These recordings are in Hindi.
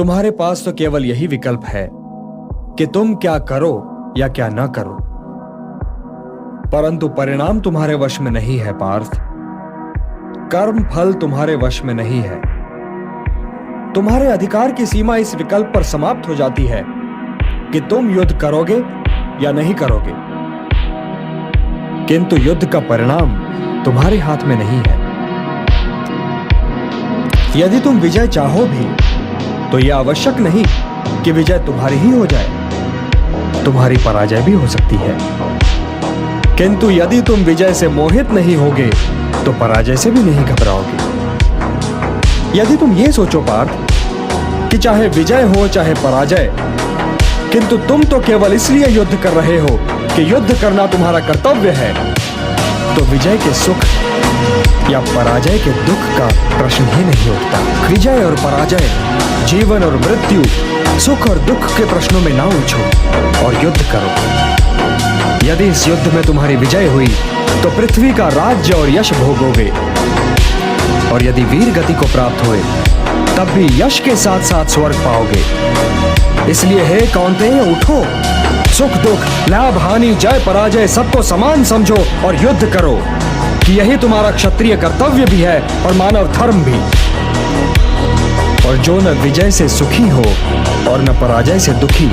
तुम्हारे पास तो केवल यही विकल्प है कि तुम क्या करो या क्या ना करो, परंतु परिणाम तुम्हारे वश में नहीं है पार्थ। कर्म फल तुम्हारे वश में नहीं है। तुम्हारे अधिकार की सीमा इस विकल्प पर समाप्त हो जाती है कि तुम युद्ध करोगे या नहीं करोगे, किंतु युद्ध का परिणाम तुम्हारे हाथ में नहीं है। यदि तुम विजय चाहो भी तो यह आवश्यक नहीं कि विजय तुम्हारी ही हो जाए, तुम्हारी पराजय भी हो सकती है। किंतु यदि तुम विजय से मोहित नहीं होगे तो पराजय से भी नहीं घबराओगे। यदि तुम ये सोचो पार्थ कि चाहे विजय हो चाहे पराजय, किंतु तुम तो केवल इसलिए युद्ध कर रहे हो कि युद्ध करना तुम्हारा कर्तव्य है, तो विजय के सुख या पराजय के दुख का प्रश्न ही नहीं उठता। विजय और पराजय, जीवन और मृत्यु, सुख और दुख के प्रश्नों में ना उलझो और युद्ध करो। यदि इस युद्ध में तुम्हारी विजय हुई तो पृथ्वी का राज्य और यश भोगोगे, और यदि वीर गति को प्राप्त हुए तब भी यश के साथ साथ स्वर्ग पाओगे। इसलिए हे कौन्तेय, उठो, सुख दुख, लाभ हानि, जय पराजय सबको समान समझो और युद्ध करो, कि यही तुम्हारा क्षत्रिय कर्तव्य भी है और मानव धर्म भी। और जो न विजय से सुखी हो और न पराजय से दुखी,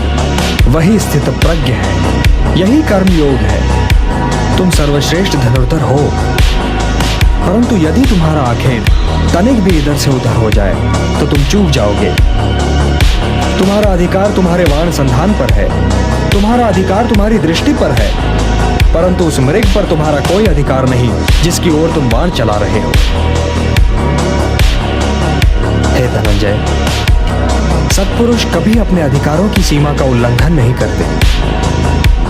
वही स्थित प्रज्ञ है, यही कर्म योग है। तुम सर्वश्रेष्ठ धनुर्धर हो, परंतु यदि तुम्हारा आखेट तनिक भी इधर से उधर हो जाए तो तुम चूक जाओगे। तुम्हारा अधिकार तुम्हारे वाण संधान पर है, तुम्हारा अधिकार तुम्हारी दृष्टि पर है, परंतु उस मृग पर तुम्हारा कोई अधिकार नहीं जिसकी ओर तुम बाण चला रहे हो। हे धनंजय, सत्पुरुष कभी अपने अधिकारों की सीमा का उल्लंघन नहीं करते,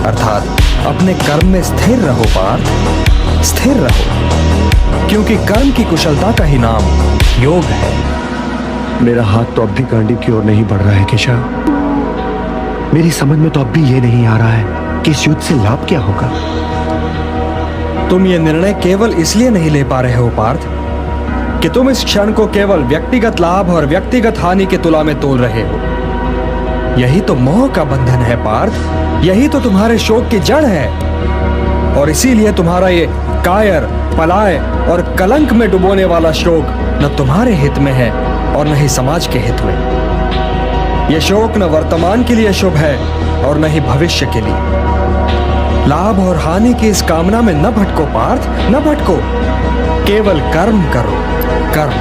अर्थात अपने कर्म में स्थिर रहो पार्थ, स्थिर रहो, क्योंकि कर्म की कुशलता का ही नाम योग है। मेरा हाथ तो अब भी गांडी की ओर नहीं बढ़ रहा है केशव। मेरी समझ में तो अब भी ये नहीं आ रहा है कि इस युद्ध से लाभ क्या होगा। तुम ये निर्णय केवल इसलिए नहीं ले पा रहे हो पार्थ कि तुम इस क्षण को केवल व्यक्तिगत लाभ और व्यक्तिगत हानि के तुला में तोल रहे हो। यही तो मोह का बंधन है पार्थ, यही तो तुम्हारे शोक की जड़ है, और इसीलिए तुम्हारा ये कायर, पलाय और कलंक में डुबोने वाला शोक न तुम्हारे हित में है और न ही समाज के हित में। यह शोक न वर्तमान के लिए शुभ है और न ही भविष्य के लिए। लाभ और हानि की इस कामना में न भटको पार्थ, न भटको, केवल कर्म करो, कर्म।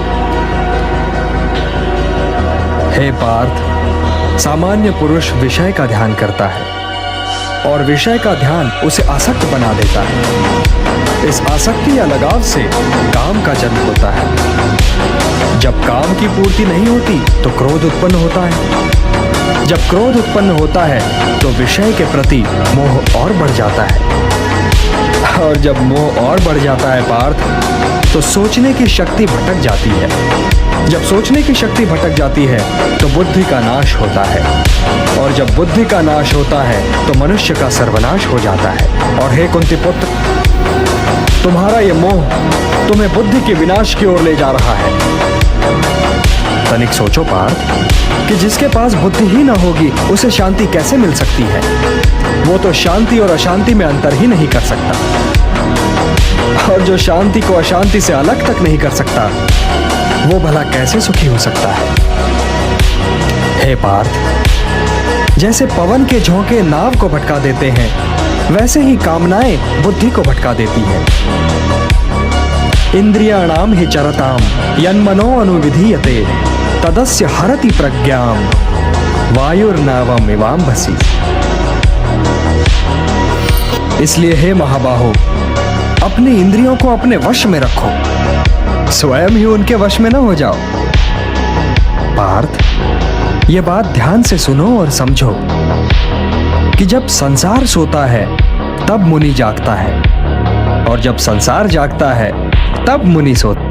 हे पार्थ, सामान्य पुरुष विषय का ध्यान करता है और विषय का ध्यान उसे आसक्त बना देता है। इस आसक्ति या लगाव से काम का जन्म होता है। जब काम की पूर्ति नहीं होती तो क्रोध उत्पन्न होता है। जब क्रोध उत्पन्न होता है तो विषय के प्रति मोह और बढ़ जाता है, और जब मोह और बढ़ जाता है पार्थ, तो सोचने की शक्ति भटक जाती है। जब सोचने की शक्ति भटक जाती है तो बुद्धि का नाश होता है, और जब बुद्धि का नाश होता है तो मनुष्य का सर्वनाश हो जाता है। और हे कुंती पुत्र, तुम्हारा ये मोह तुम्हें बुद्धि के विनाश की ओर ले जा रहा है। तनिक सोचो पार्थ कि जिसके पास बुद्धि ही ना होगी उसे शांति कैसे मिल सकती है। वो तो शांति और अशांति में अंतर ही नहीं कर सकता, और जो शांति को अशांति से अलग तक नहीं कर सकता, वो भला कैसे सुखी हो सकता है। हे पार्थ, जैसे पवन के झोंके नाव को भटका देते हैं, वैसे ही कामनाएं बुद्धि को भटका देती हैं। इंद्रियाणाम हि चरताम यन्मनो अनुविधीयते तदस्य हरति प्रज्ञाम वायुर्नावम इवाम्भसि। इसलिए हे महाबाहो, अपनी इंद्रियों को अपने वश में रखो, स्वयं ही उनके वश में न हो जाओ। पार्थ, ये बात ध्यान से सुनो और समझो कि जब संसार सोता है तब मुनि जागता है, और जब संसार जागता है तब मुनि सोता है।